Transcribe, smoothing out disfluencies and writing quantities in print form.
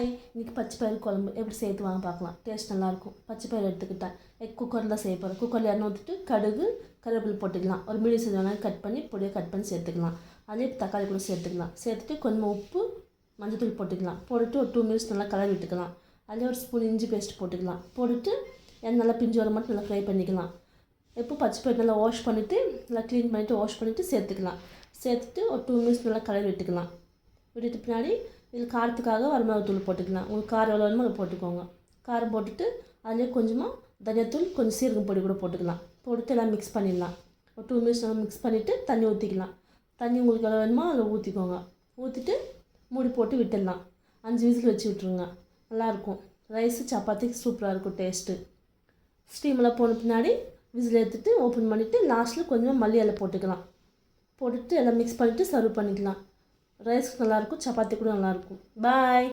Hi, இன்றைக்கி பச்சை பயிறு குழம்பு எப்படி சேர்த்து வாங்க பார்க்கலாம். டேஸ்ட் நல்லாயிருக்கும். பச்சை பயிறு எடுத்துக்கிட்டேன். குக்கரில் தான் செய்ய போகிறேன். குக்கரில் எண்ணெய் ஊற்றிட்டு கடுகு கருவேப்பிலை போட்டுக்கலாம். ஒரு மீடியம் சைஸ் வெங்காயம் கட் பண்ணி பொடியாக கட் பண்ணி சேர்த்துக்கலாம். அதே தக்காளி கூட சேர்த்துக்கலாம். சேர்த்துட்டு கொஞ்சம் உப்பு மஞ்சள்தூள் போட்டுக்கலாம். போட்டுட்டு ஒரு 2 மினிட்ஸ் நல்லா கலரி விட்டுக்கலாம். அதிலே ஒரு ஸ்பூன் இஞ்சி பேஸ்ட் போட்டுக்கலாம். போட்டுட்டு எண்ணெய் நல்லா பிஞ்சு வர மட்டும் நல்லா ஃப்ரை பண்ணிக்கலாம். இப்போ பச்சை பயிறு நல்லா வாஷ் பண்ணிவிட்டு நல்லா க்ளீன் பண்ணிவிட்டு வாஷ் பண்ணிவிட்டு சேர்த்துக்கலாம். சேர்த்துட்டு ஒரு 2 மினிட்ஸ் நல்லா கலரி விட்டுக்கலாம். விட்டுட்டு பின்னாடி இது காரத்துக்காக வரமிளகாத்தூள் போட்டுக்கலாம். உங்களுக்கு காரம் எவ்வளோ வேணுமோ அதை போட்டுக்கோங்க. காரம் போட்டுட்டு அதிலே கொஞ்சமாக தனியாத்தூள் கொஞ்சம் சீரகம் பொடி கூட போட்டுக்கலாம். போட்டுட்டு எல்லாம் மிக்ஸ் பண்ணிடலாம். ஒரு 2 மினிட்ஸ் நல்லா மிக்ஸ் பண்ணிவிட்டு தண்ணி ஊற்றிக்கலாம். தண்ணி உங்களுக்கு எவ்வளோ வேணுமோ அதில் ஊற்றிக்கோங்க. ஊற்றிட்டு மூடி போட்டு விட்டுடலாம். 5 விசில் வச்சு விட்ருங்க. நல்லாயிருக்கும். ரைஸு சப்பாத்திக்கு சூப்பராக இருக்கும் டேஸ்ட்டு. ஸ்டீமெல்லாம் போன பின்னாடி விசில் எடுத்துகிட்டு ஓப்பன் பண்ணிவிட்டு லாஸ்ட்டில் கொஞ்சமாக மல்லி இலை போட்டுக்கலாம். போட்டுட்டு எல்லாம் மிக்ஸ் பண்ணிவிட்டு சர்வ் பண்ணிக்கலாம். ரைஸ்க்கு நல்லாயிருக்கும், சப்பாத்தி கூட நல்லாயிருக்கும். பாய்.